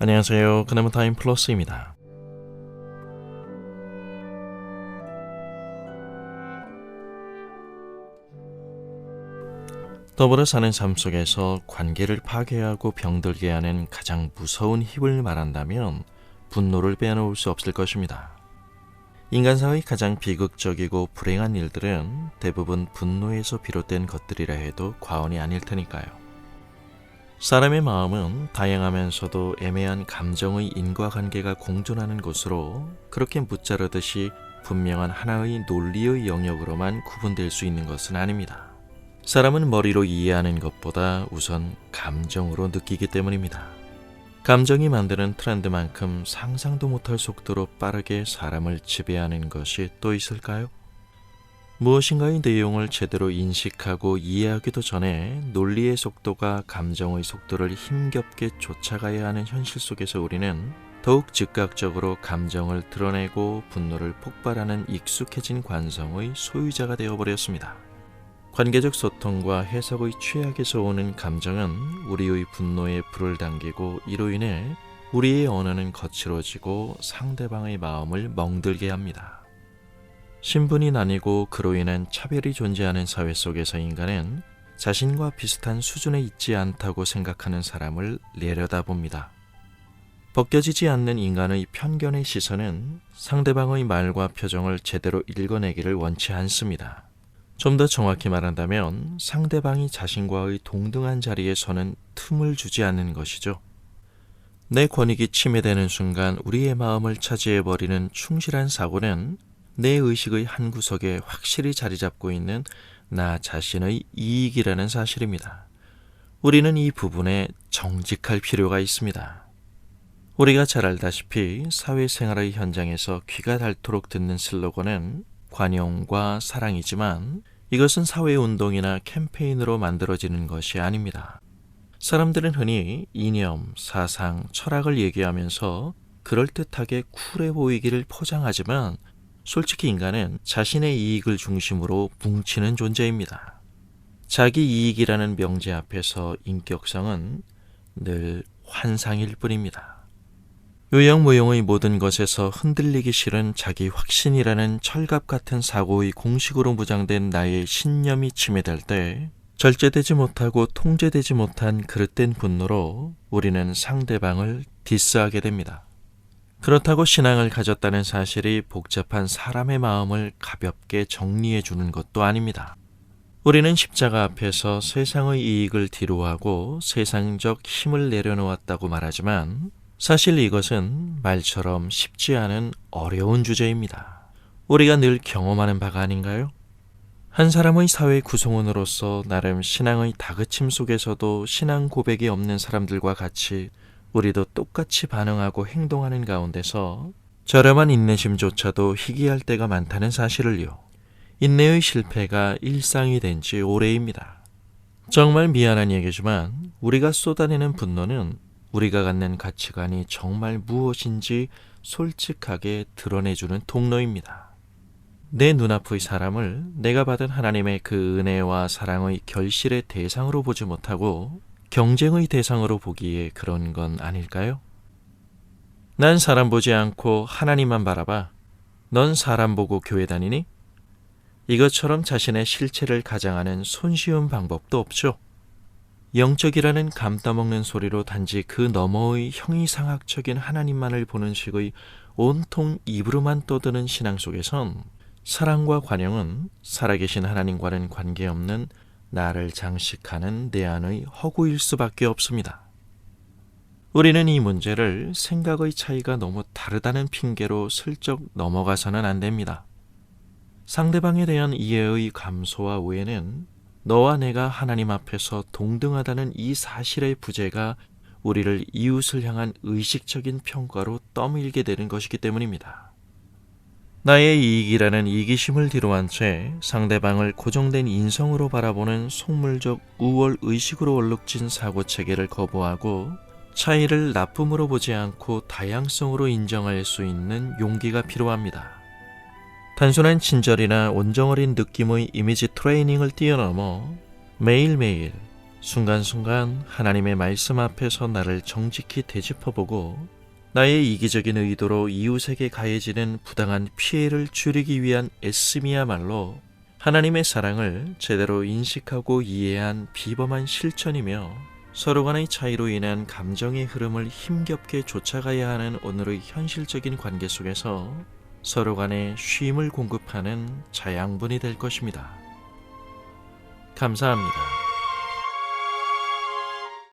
안녕하세요. 그나마 타임 플러스입니다. 더불어 사는 삶 속에서 관계를 파괴하고 병들게 하는 가장 무서운 힘을 말한다면 분노를 빼놓을 수 없을 것입니다. 인간사의 가장 비극적이고 불행한 일들은 대부분 분노에서 비롯된 것들이라 해도 과언이 아닐 테니까요. 사람의 마음은 다양하면서도 애매한 감정의 인과관계가 공존하는 곳으로 그렇게 무자르듯이 분명한 하나의 논리의 영역으로만 구분될 수 있는 것은 아닙니다. 사람은 머리로 이해하는 것보다 우선 감정으로 느끼기 때문입니다. 감정이 만드는 트렌드만큼 상상도 못할 속도로 빠르게 사람을 지배하는 것이 또 있을까요? 무엇인가의 내용을 제대로 인식하고 이해하기도 전에 논리의 속도가 감정의 속도를 힘겹게 쫓아가야 하는 현실 속에서 우리는 더욱 즉각적으로 감정을 드러내고 분노를 폭발하는 익숙해진 관성의 소유자가 되어버렸습니다. 관계적 소통과 해석의 취약에서 오는 감정은 우리의 분노에 불을 당기고 이로 인해 우리의 언어는 거칠어지고 상대방의 마음을 멍들게 합니다. 신분이 나뉘고 그로 인한 차별이 존재하는 사회 속에서 인간은 자신과 비슷한 수준에 있지 않다고 생각하는 사람을 내려다봅니다. 벗겨지지 않는 인간의 편견의 시선은 상대방의 말과 표정을 제대로 읽어내기를 원치 않습니다. 좀 더 정확히 말한다면 상대방이 자신과의 동등한 자리에 서는 틈을 주지 않는 것이죠. 내 권익이 침해되는 순간 우리의 마음을 차지해버리는 충실한 사고는 내 의식의 한 구석에 확실히 자리 잡고 있는 나 자신의 이익이라는 사실입니다. 우리는 이 부분에 정직할 필요가 있습니다. 우리가 잘 알다시피 사회생활의 현장에서 귀가 닳도록 듣는 슬로건은 관용과 사랑이지만 이것은 사회운동이나 캠페인으로 만들어지는 것이 아닙니다. 사람들은 흔히 이념, 사상, 철학을 얘기하면서 그럴듯하게 쿨해 보이기를 포장하지만 솔직히 인간은 자신의 이익을 중심으로 뭉치는 존재입니다. 자기 이익이라는 명제 앞에서 인격성은 늘 환상일 뿐입니다. 요양무용의 모든 것에서 흔들리기 싫은 자기 확신이라는 철갑 같은 사고의 공식으로 무장된 나의 신념이 침해될 때 절제되지 못하고 통제되지 못한 그릇된 분노로 우리는 상대방을 디스하게 됩니다. 그렇다고 신앙을 가졌다는 사실이 복잡한 사람의 마음을 가볍게 정리해 주는 것도 아닙니다. 우리는 십자가 앞에서 세상의 이익을 뒤로하고 세상적 힘을 내려놓았다고 말하지만 사실 이것은 말처럼 쉽지 않은 어려운 주제입니다. 우리가 늘 경험하는 바가 아닌가요? 한 사람의 사회 구성원으로서 나름 신앙의 다그침 속에서도 신앙 고백이 없는 사람들과 같이 우리도 똑같이 반응하고 행동하는 가운데서 저렴한 인내심조차도 희귀할 때가 많다는 사실을요. 인내의 실패가 일상이 된 지 오래입니다. 정말 미안한 얘기지만 우리가 쏟아내는 분노는 우리가 갖는 가치관이 정말 무엇인지 솔직하게 드러내주는 통로입니다. 내 눈앞의 사람을 내가 받은 하나님의 그 은혜와 사랑의 결실의 대상으로 보지 못하고 경쟁의 대상으로 보기에 그런 건 아닐까요? 난 사람 보지 않고 하나님만 바라봐. 넌 사람 보고 교회 다니니? 이것처럼 자신의 실체를 가장하는 손쉬운 방법도 없죠. 영적이라는 감 따먹는 소리로 단지 그 너머의 형이상학적인 하나님만을 보는 식의 온통 입으로만 떠드는 신앙 속에선 사랑과 관용은 살아계신 하나님과는 관계없는 나를 장식하는 내 안의 허구일 수밖에 없습니다. 우리는 이 문제를 생각의 차이가 너무 다르다는 핑계로 슬쩍 넘어가서는 안 됩니다. 상대방에 대한 이해의 감소와 오해는 너와 내가 하나님 앞에서 동등하다는 이 사실의 부재가 우리를 이웃을 향한 의식적인 평가로 떠밀게 되는 것이기 때문입니다. 나의 이익이라는 이기심을 뒤로한 채 상대방을 고정된 인성으로 바라보는 속물적 우월 의식으로 얼룩진 사고체계를 거부하고 차이를 나쁨으로 보지 않고 다양성으로 인정할 수 있는 용기가 필요합니다. 단순한 친절이나 온정어린 느낌의 이미지 트레이닝을 뛰어넘어 매일매일 순간순간 하나님의 말씀 앞에서 나를 정직히 되짚어보고 나의 이기적인 의도로 이웃에게 가해지는 부당한 피해를 줄이기 위한 애씀이야말로 하나님의 사랑을 제대로 인식하고 이해한 비범한 실천이며 서로 간의 차이로 인한 감정의 흐름을 힘겹게 쫓아가야 하는 오늘의 현실적인 관계 속에서 서로 간에 쉼을 공급하는 자양분이 될 것입니다. 감사합니다.